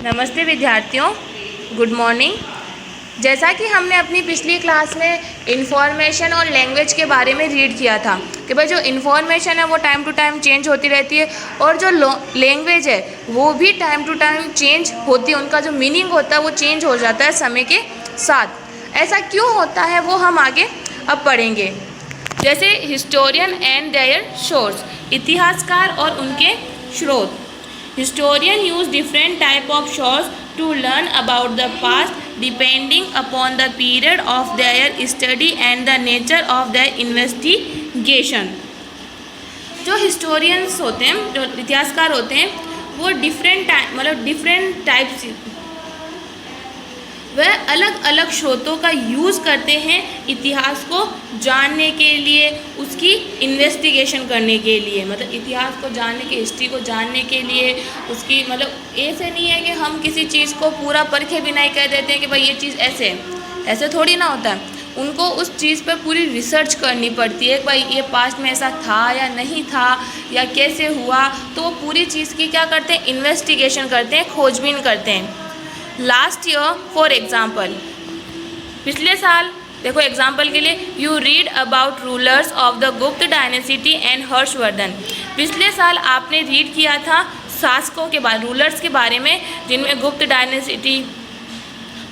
नमस्ते विद्यार्थियों, good morning. जैसा कि हमने अपनी पिछली क्लास में इन्फॉर्मेशन और लैंग्वेज के बारे में रीड किया था कि भाई जो इन्फॉर्मेशन है वो टाइम टू टाइम चेंज होती रहती है और जो लैंग्वेज है वो भी टाइम टू टाइम चेंज होती है, उनका जो मीनिंग होता है वो चेंज हो जाता है समय के साथ। ऐसा क्यों होता है वो हम आगे अब पढ़ेंगे। जैसे हिस्टोरियन एंड देयर सोर्स, इतिहासकार और उनके स्रोत। Historians use different type of sources to learn about the past depending upon the period of their study and the nature of their investigation। जो हिस्टोरियंस होते हैं, जो इतिहासकार होते हैं, वो डिफरेंट टाइप्स वह अलग अलग स्रोतों का यूज़ करते हैं इतिहास को जानने के लिए, उसकी इन्वेस्टिगेशन करने के लिए, मतलब इतिहास को जानने के, हिस्ट्री को जानने के लिए उसकी, मतलब ऐसे नहीं है कि हम किसी चीज़ को पूरा परखे बिना ही कह देते हैं कि भाई ये चीज़ ऐसे है, ऐसे थोड़ी ना होता है। उनको उस चीज़ पर पूरी रिसर्च करनी पड़ती है, भाई ये पास्ट में ऐसा था या नहीं था या कैसे हुआ, तो वो पूरी चीज़ की क्या करते हैं, इन्वेस्टिगेशन करते हैं, खोजबीन करते हैं। लास्ट ईयर फॉर एग्ज़ाम्पल, पिछले साल देखो एग्जाम्पल के लिए, you read about rulers of the गुप्त डायनेसिटी एंड हर्षवर्धन। पिछले साल आपने रीड किया था शासकों के बारे, रूलर्स के बारे में, जिनमें गुप्त डायनेसिटी,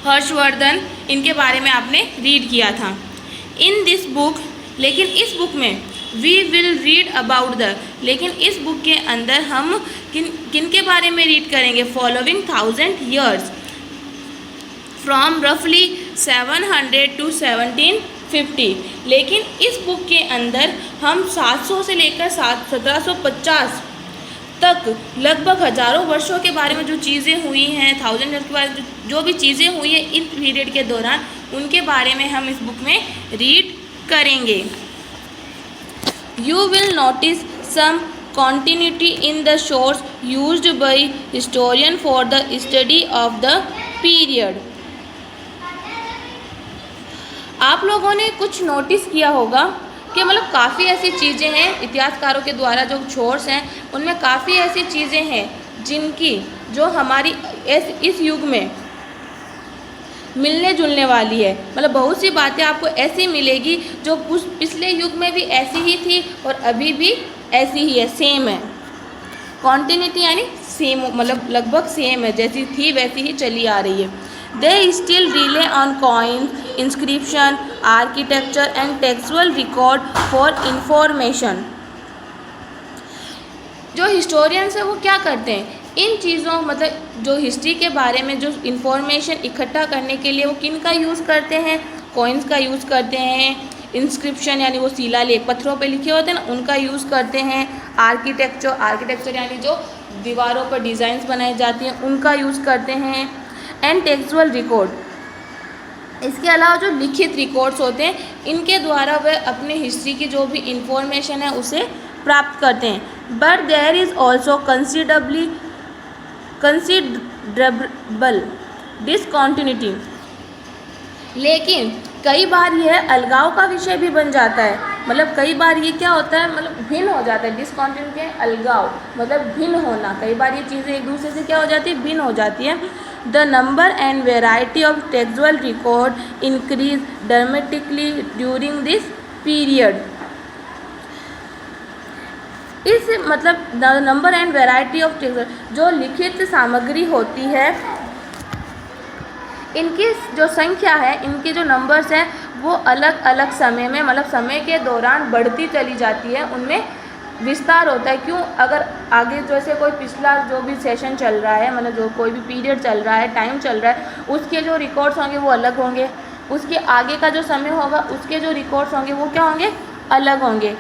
हर्षवर्धन, इनके बारे में आपने रीड किया था। इन दिस बुक, लेकिन इस बुक में we will read about the, लेकिन इस बुक के अंदर हम किन के बारे में रीड करेंगे, फॉलोइंग 1000 ईयर्स फ्रॉम रफली 700 to 1750। लेकिन इस बुक के अंदर हम 700 से लेकर 1750 तक लगभग हज़ारों वर्षों के बारे में जो चीज़ें हुई हैं, 1000 ईयर्स के बारे में जो भी चीज़ें हुई हैं इन पीरियड के दौरान, उनके बारे में हम इस बुक में रीड करेंगे। You will notice some continuity in the source used by historian for the study of the period। आप लोगों ने कुछ नोटिस किया होगा कि मतलब काफ़ी ऐसी चीज़ें हैं इतिहासकारों के द्वारा, जो सोर्स हैं उनमें काफ़ी ऐसी चीज़ें हैं जिनकी, जो हमारी इस युग में मिलने जुलने वाली है। मतलब बहुत सी बातें आपको ऐसी मिलेगी जो पिछले युग में भी ऐसी ही थी और अभी भी ऐसी ही है, सेम है। कॉन्टिन्यूटी यानी सेम, मतलब लगभग सेम है, जैसी थी वैसी ही चली आ रही है। They still relay on coins, inscription, architecture and textual record for information. जो हिस्टोरियंस है वो क्या करते हैं, इन चीज़ों, मतलब जो हिस्ट्री के बारे में जो इंफॉर्मेशन इकट्ठा करने के लिए वो किन का यूज़ करते हैं, कॉइन्स का यूज़ करते हैं, इंस्क्रिप्शन यानी वो शिलालेख पत्थरों पे लिखे होते हैं ना, उनका यूज़ करते हैं, आर्किटेक्चर यानी जो दीवारों पर डिज़ाइंस बनाई जाती हैं उनका यूज़ करते हैं, एंड टेक्सुअल रिकॉर्ड, इसके अलावा जो लिखित रिकॉर्ड्स होते हैं इनके द्वारा वह अपने हिस्ट्री की जो भी इंफॉर्मेशन है उसे प्राप्त करते हैं। But there is also considerable discontinuity, लेकिन कई बार यह अलगाव का विषय भी बन जाता है। मतलब कई बार ये क्या होता है, मतलब भिन्न हो जाता है। डिसकॉन्टिन्यूटी अलगाव मतलब भिन्न होना, कई बार ये चीज़ें एक दूसरे से क्या हो जाती है, भिन्न हो जाती है। The number and variety of textual record increase dramatically during this period. इस मतलब the number and variety of textual, जो लिखित सामग्री होती है, इनकी जो संख्या है, इनके जो नंबर्स हैं वो अलग अलग समय में, मतलब समय के दौरान बढ़ती चली जाती है, उनमें विस्तार होता है। क्यों, अगर आगे जैसे कोई पिछला जो भी सेशन चल रहा है, मतलब जो कोई भी पीरियड चल रहा है, टाइम चल रहा है, उसके जो रिकॉर्ड्स होंगे वो अलग होंगे, उसके आगे का जो समय होगा उसके जो रिकॉर्ड्स होंगे वो क्या होंगे, अलग होंगे।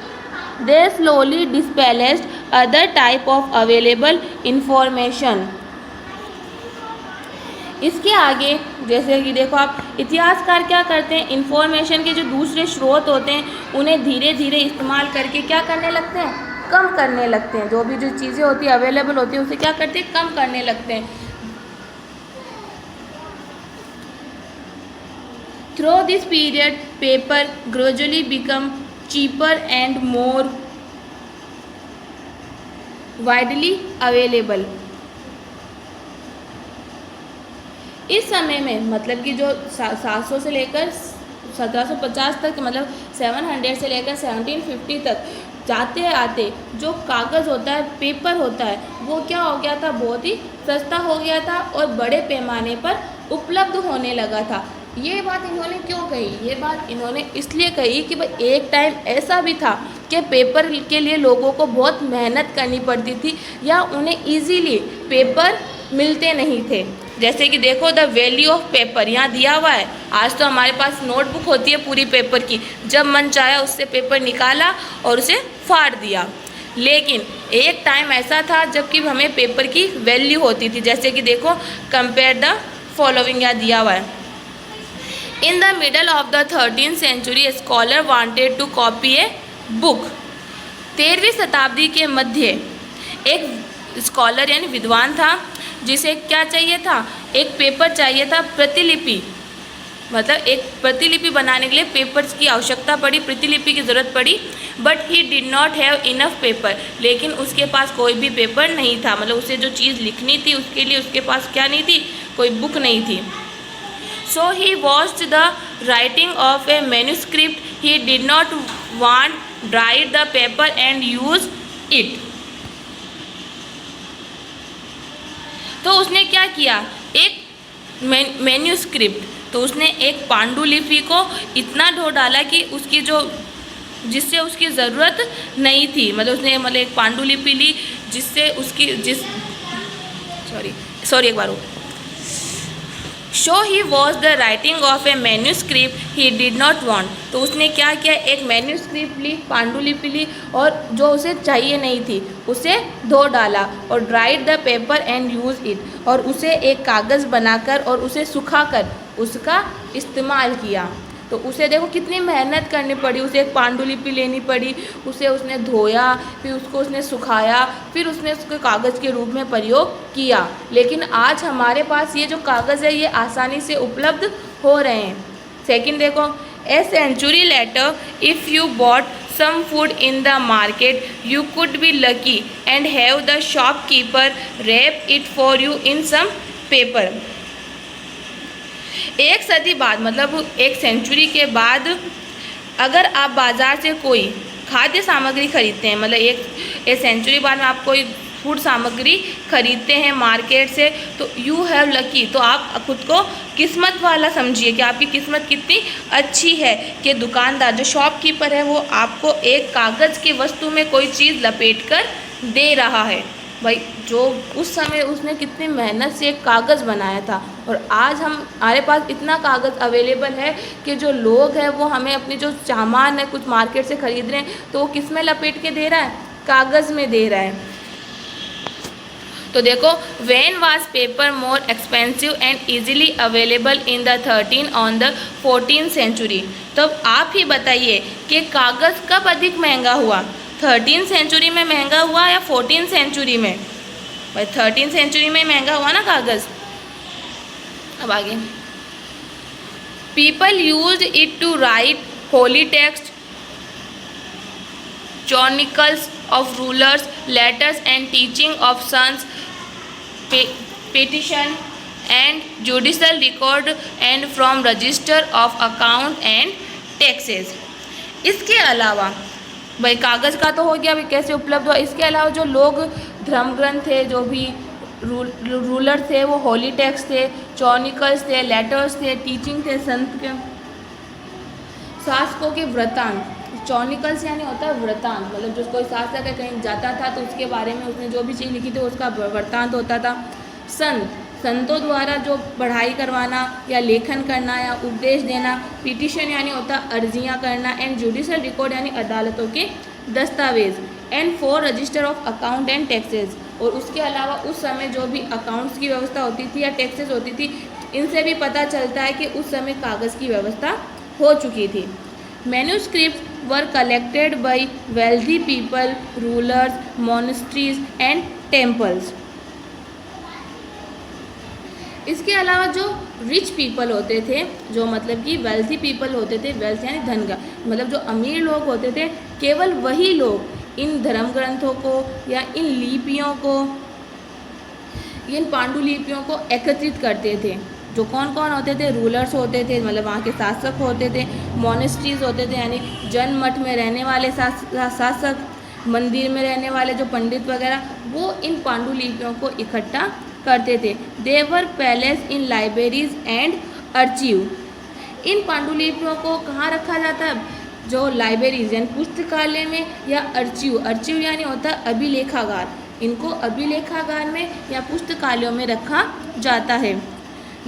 They slowly displaced other type of available information. इसके आगे जैसे कि देखो आप, इतिहासकार क्या करते हैं, इंफॉर्मेशन के जो दूसरे स्रोत होते हैं उन्हें धीरे धीरे इस्तेमाल करके क्या करने लगते हैं, कम करने लगते हैं। जो भी जो चीज़ें होती है अवेलेबल होती है उसे क्या करते हैं, कम करने लगते हैं। Through this period paper gradually become cheaper and more widely available. इस समय में मतलब कि जो 700 से लेकर 1750 तक, मतलब 700 से लेकर 1750 तक जाते आते जो कागज़ होता है, पेपर होता है, वो क्या हो गया था, बहुत ही सस्ता हो गया था और बड़े पैमाने पर उपलब्ध होने लगा था। ये बात इन्होंने क्यों कही? ये बात इन्होंने इसलिए कही कि भाई एक टाइम ऐसा भी था कि पेपर के लिए लोगों को बहुत मेहनत करनी पड़ती थी या उन्हें इजीली पेपर मिलते नहीं थे। जैसे कि देखो द वैल्यू ऑफ पेपर यहाँ दिया हुआ है। आज तो हमारे पास नोटबुक होती है पूरी पेपर की, जब मन चाहा उससे पेपर निकाला और उसे फाड़ दिया। लेकिन एक टाइम ऐसा था जबकि हमें पेपर की वैल्यू होती थी। जैसे कि देखो कंपेयर द फॉलोइंग यहाँ दिया हुआ है। In the middle of the 13th century scholar wanted to copy a book. 13वीं शताब्दी के मध्य एक स्कॉलर यानी विद्वान था जिसे क्या चाहिए था, एक पेपर चाहिए था, प्रतिलिपि, मतलब एक प्रतिलिपि बनाने के लिए पेपर्स की आवश्यकता पड़ी, प्रतिलिपि की ज़रूरत पड़ी। But he did not have enough paper, लेकिन उसके पास कोई भी पेपर नहीं था, मतलब उसे जो चीज़ लिखनी थी उसके लिए उसके पास क्या नहीं थी, कोई बुक नहीं थी। So he watched the writing of a manuscript. He did not want to write the paper and use it. तो उसने क्या किया, एक मैन्यूस्क्रिप्ट, तो उसने एक पांडुलिपि को इतना ढो डाला कि उसकी जो जिससे उसकी ज़रूरत नहीं थी, मतलब उसने एक पांडुलिपि ली जिससे उसकी एक बार so he was the writing of a manuscript he did not want. तो उसने क्या किया, एक मैन्यूस्क्रिप्ट ली, पांडुलिपि ली और जो उसे चाहिए नहीं थी उसे धो डाला और dried the paper and use it, और उसे एक कागज़ बनाकर और उसे सुखाकर उसका इस्तेमाल किया। तो उसे देखो कितनी मेहनत करनी पड़ी, उसे एक पांडुलिपि लेनी पड़ी, उसने धोया, फिर उसको उसने सुखाया, फिर उसने उसके कागज़ के रूप में प्रयोग किया। लेकिन आज हमारे पास ये जो कागज़ है ये आसानी से उपलब्ध हो रहे हैं। सेकंड देखो, a century later if you bought some food in the market you could be lucky and have the shopkeeper wrap it for you in some paper। एक सदी बाद, मतलब एक सेंचुरी के बाद, अगर आप बाज़ार से कोई खाद्य सामग्री खरीदते हैं, मतलब एक सेंचुरी बाद में आप कोई फूड सामग्री खरीदते हैं मार्केट से, तो यू हैव लकी, तो आप खुद को किस्मत वाला समझिए कि आपकी किस्मत कितनी अच्छी है कि दुकानदार जो शॉपकीपर है वो आपको एक कागज़ की वस्तु में कोई चीज़ लपेट कर दे रहा है। भाई जो उस समय उसने कितनी मेहनत से एक कागज़ बनाया था, और आज हमारे पास इतना कागज़ अवेलेबल है कि जो लोग हैं वो हमें अपनी जो सामान है कुछ मार्केट से ख़रीद रहे हैं तो वो किस में लपेट के दे रहा है, कागज़ में दे रहा है। तो देखो, when was paper more expensive and easily available in the 13 on the 14th सेंचुरी। तो आप ही बताइए कि कागज़ कब अधिक महंगा हुआ, 13th सेंचुरी में महंगा हुआ या 14th सेंचुरी में? भाई 13th सेंचुरी में महंगा हुआ ना कागज़। अब आगे, people used it to write holy text, chronicles of rulers, letters and teaching of sons, petition and judicial record and from register of account and taxes। इसके अलावा भाई कागज़ का तो हो गया, भाई कैसे उपलब्ध हुआ। इसके अलावा जो लोग धर्म ग्रंथ थे, जो भी रूलर थे, वो होली टेक्स्ट थे, क्रॉनिकल्स थे, लेटर्स थे, टीचिंग थे, संत के शासकों के वृत्तांत। क्रॉनिकल्स यानी होता है वृत्तांत, मतलब जो कोई शासक है कहीं जाता था तो उसके बारे में उसने जो भी चीज़ लिखी थी उसका वृत्तांत होता था। संतों द्वारा जो पढ़ाई करवाना या लेखन करना या उपदेश देना। पिटिशन यानी होता अर्जियाँ करना। एंड जुडिशल रिकॉर्ड यानी अदालतों के दस्तावेज। And for register of account and taxes, और उसके अलावा उस समय जो भी अकाउंट्स की व्यवस्था होती थी या टैक्सेस होती थी, इनसे भी पता चलता है कि उस समय कागज़ की व्यवस्था हो चुकी थी। Manuscript were collected by wealthy people, rulers, monasteries and temples. इसके अलावा जो रिच पीपल होते थे, जो मतलब कि वेल्थी पीपल होते थे, वेल्थ यानी धन का, मतलब जो अमीर लोग होते थे, केवल वही लोग इन धर्म ग्रंथों को या इन लिपियों को, इन पांडुलिपियों को एकत्रित करते थे। जो कौन कौन होते थे, रूलर्स होते थे, मतलब वहाँ के शासक होते थे, मोनेस्ट्रीज होते थे यानी जन मठ में रहने वाले शासक, मंदिर में रहने वाले जो पंडित वगैरह, वो इन पांडुलिपियों को इकट्ठा करते थे। They were placed in libraries and archive. इन पांडुलिपियों को कहाँ रखा जाता है, जो लाइब्रेरीज यानी पुस्तकालय में, या अर्चीव यानी होता है अभिलेखागार, इनको अभिलेखागार में या पुस्तकालयों में रखा जाता है।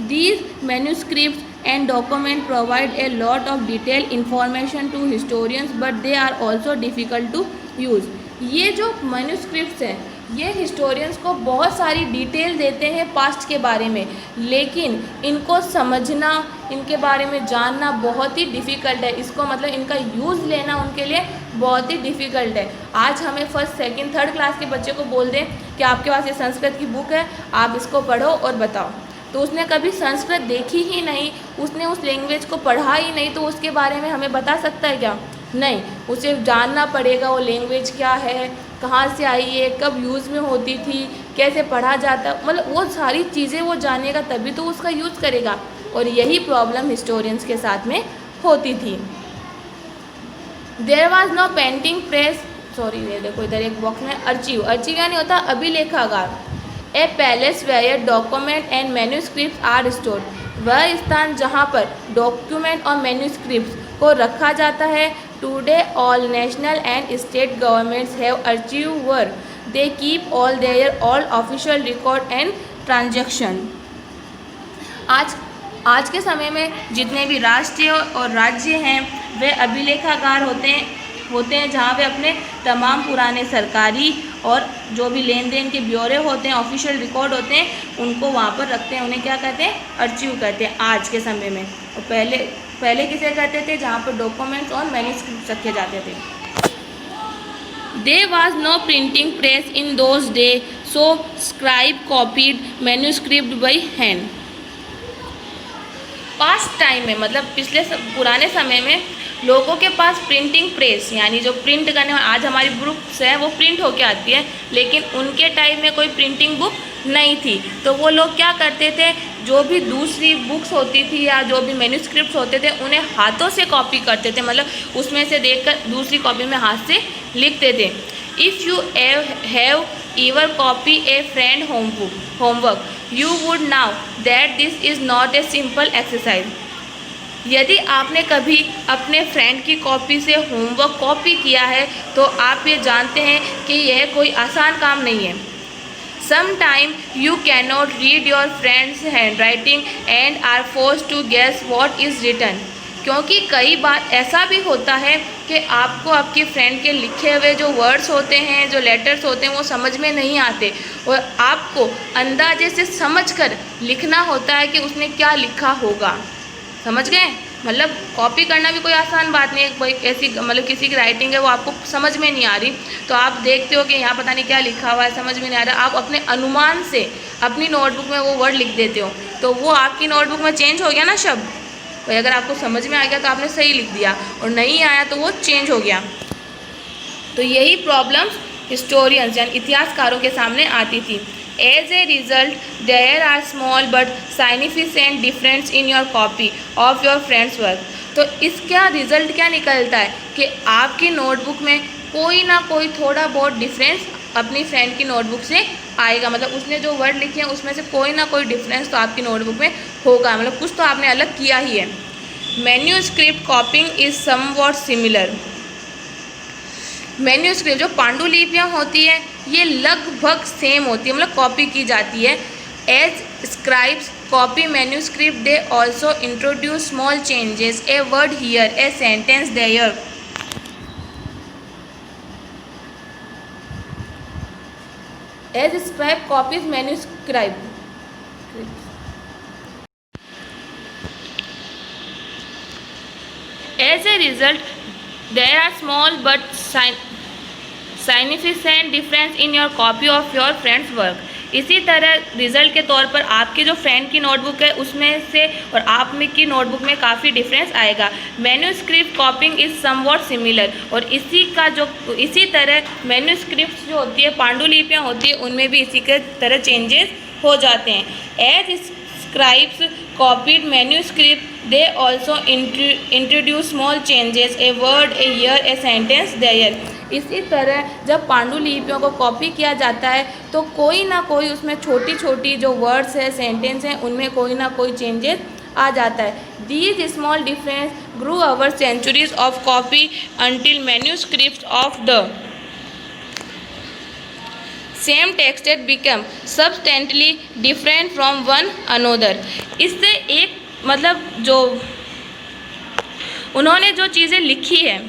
These manuscripts and document provide a lot of detail information to historians but they are also difficult to use. ये जो मैन्यूस्क्रिप्ट्स हैं ये हिस्टोरियंस को बहुत सारी डिटेल देते हैं पास्ट के बारे में, लेकिन इनको समझना, इनके बारे में जानना बहुत ही डिफ़िकल्ट है। इसको मतलब इनका यूज़ लेना उनके लिए बहुत ही डिफ़िकल्ट है। आज हमें फर्स्ट सेकंड थर्ड क्लास के बच्चे को बोल दें कि आपके पास ये संस्कृत की बुक है, आप इसको पढ़ो और बताओ, तो उसने कभी संस्कृत देखी ही नहीं, उसने उस लैंग्वेज को पढ़ा ही नहीं, तो उसके बारे में हमें बता सकता है क्या? नहीं, उसे जानना पड़ेगा वो लैंग्वेज क्या है, कहाँ से आई है, कब यूज़ में होती थी, कैसे पढ़ा जाता, मतलब वो सारी चीज़ें वो जानेगा तभी तो उसका यूज़ करेगा। और यही प्रॉब्लम हिस्टोरियंस के साथ में होती थी। There was no painting press, sorry ये देखो इधर एक बॉक्स में अर्चीव यानी होता है अभिलेखागार। A place where document and manuscript are stored, वह स्थान जहाँ पर डॉक्यूमेंट और मैन्यूस्क्रिप्ट को रखा जाता है। Today all national and state governments have archive where they keep all their all official record and transaction. आज के समय में जितने भी राष्ट्रीय और राज्य हैं वे अभिलेखागार होते हैं जहाँ वे अपने तमाम पुराने सरकारी और जो भी लेन देन के ब्यौरे होते हैं, ऑफिशियल रिकॉर्ड होते हैं, उनको वहाँ पर रखते हैं। उन्हें क्या कहते हैं? अर्चीव कहते हैं आज के समय में। और पहले किसे कहते थे? जहाँ पर डॉक्यूमेंट्स और मैन्यूस्क्रिप्ट रखे जाते थे। There was no printing press in those days, so scribe copied manuscript by hand. Past time में मतलब पुराने समय में लोगों के पास प्रिंटिंग प्रेस यानी जो प्रिंट करने, आज हमारी बुक्स हैं वो प्रिंट होके आती है, लेकिन उनके टाइम में कोई प्रिंटिंग बुक नहीं थी। तो वो लोग क्या करते थे, जो भी दूसरी बुक्स होती थी या जो भी मैन्यूस्क्रिप्ट्स होते थे उन्हें हाथों से कॉपी करते थे, मतलब उसमें से देखकर दूसरी कॉपी में हाथ से लिखते थे। If you have ever copy a friend homework, you would know that this is not a simple exercise. यदि आपने कभी अपने फ्रेंड की कॉपी से होमवर्क कॉपी किया है तो आप ये जानते हैं कि यह कोई आसान काम नहीं है। Sometimes you cannot read your friend's handwriting and are forced to guess what is written. क्योंकि कई बार ऐसा भी होता है कि आपको आपकी फ्रेंड के लिखे हुए जो वर्ड्स होते हैं, जो लेटर्स होते हैं, वो समझ में नहीं आते और आपको अंदाजे से समझकर लिखना होता है कि उसने क्या लिखा होगा। समझ गए? मतलब कॉपी करना भी कोई आसान बात नहीं है। कोई ऐसी मतलब किसी की राइटिंग है वो आपको समझ में नहीं आ रही, तो आप देखते हो कि यहाँ पता नहीं क्या लिखा हुआ है, समझ में नहीं आ रहा, आप अपने अनुमान से अपनी नोटबुक में वो वर्ड लिख देते हो, तो वो आपकी नोटबुक में चेंज हो गया ना शब्द। तो अगर आपको समझ में आ गया तो आपने सही लिख दिया, और नहीं आया तो वो चेंज हो गया। तो यही प्रॉब्लम्स हिस्टोरियंस यानी इतिहासकारों के सामने आती थी। As a result there are small but significant difference in your copy of your friend's work. तो इसका रिजल्ट क्या निकलता है कि आपकी नोटबुक में कोई ना कोई थोड़ा बहुत डिफरेंस अपनी फ्रेंड की नोटबुक से आएगा, मतलब उसने जो वर्ड लिखे हैं उसमें से कोई ना कोई डिफरेंस तो आपकी नोटबुक में होगा, मतलब कुछ तो आपने अलग किया ही है। Manuscript कॉपिंग is somewhat similar. Manuscript जो पांडुलिपियाँ होती है ये लगभग सेम होती है, मतलब कॉपी की जाती है। As scribes copy manuscript they also introduce small changes, a word here, a sentence there. As scribe copies manuscript. As a result, there are small but significant difference in your copy of your friend's work. इसी तरह result के तौर पर आपकी जो friend की notebook है उसमें से और आप में की नोटबुक में काफ़ी डिफरेंस आएगा। मैन्यूस्क्रिप्ट कॉपिंग इज़ समवॉट सिमिलर, और इसी तरह मैन्यूस्क्रिप्ट जो होती है, पांडुलिपियाँ होती है, उनमें भी इसी के तरह चेंजेस हो जाते हैं। As scribes copied manuscript, they also introduce small changes, a word, a here, a sentence there. इसी तरह जब पांडुलिपियों को कॉपी किया जाता है तो कोई ना कोई उसमें छोटी छोटी जो वर्ड्स है, सेंटेंस हैं, उनमें कोई ना कोई चेंजेस आ जाता है. These small difference grew over centuries of copy until manuscripts of the same text had become substantially different from one another. इससे एक मतलब जो उन्होंने जो चीज़ें लिखी है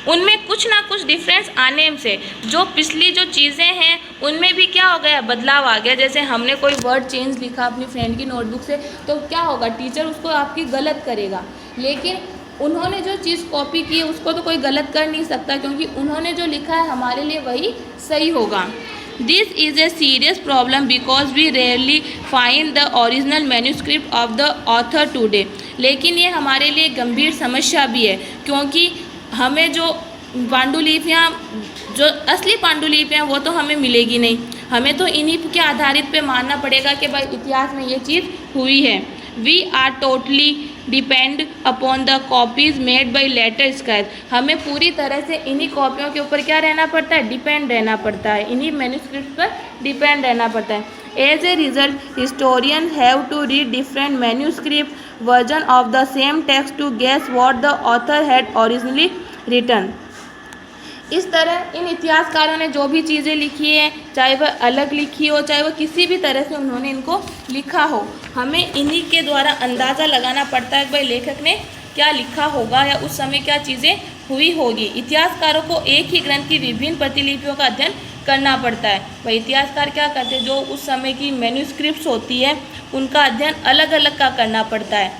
उनमें कुछ ना कुछ डिफरेंस आने से जो पिछली जो चीज़ें हैं उनमें भी क्या हो गया, बदलाव आ गया. जैसे हमने कोई वर्ड चेंज लिखा अपनी फ्रेंड की नोटबुक से तो क्या होगा, टीचर उसको आपकी गलत करेगा. लेकिन उन्होंने जो चीज़ कॉपी की है उसको तो कोई गलत कर नहीं सकता क्योंकि उन्होंने जो लिखा है हमारे लिए वही सही होगा. This is a serious problem because we rarely find the original manuscript of the author today. लेकिन ये हमारे लिए गंभीर समस्या भी है क्योंकि हमें जो पांडुलिपियाँ, जो असली पांडुलिपियाँ वो तो हमें मिलेगी नहीं. हमें तो इन्हीं के आधारित पे मानना पड़ेगा कि भाई इतिहास में ये चीज़ हुई है. We are totally depend upon the copies made by later scribe. हमें पूरी तरह से इन्हीं कॉपियों के ऊपर क्या रहना पड़ता है, डिपेंड रहना पड़ता है, इन्हीं मैन्यूस्क्रिप्ट पर डिपेंड रहना पड़ता है. As a result historian have to read different manuscript version of the same text to guess what the author had originally written. इस तरह इन इतिहासकारों ने जो भी चीज़ें लिखी हैं, चाहे वह अलग लिखी हो, चाहे वह किसी भी तरह से उन्होंने इनको लिखा हो, हमें इन्हीं के द्वारा अंदाज़ा लगाना पड़ता है कि भाई लेखक ने क्या लिखा होगा या उस समय क्या चीज़ें हुई होगी. इतिहासकारों को एक ही ग्रंथ की विभिन्न प्रतिलिपियों का अध्ययन करना पड़ता है. भाई इतिहासकार क्या करते हैं, जो उस समय की मैन्यूस्क्रिप्ट्स होती है उनका अध्ययन अलग अलग का करना पड़ता है.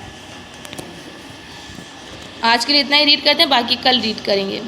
आज के लिए इतना ही रीड करते हैं, बाकी कल रीड करेंगे.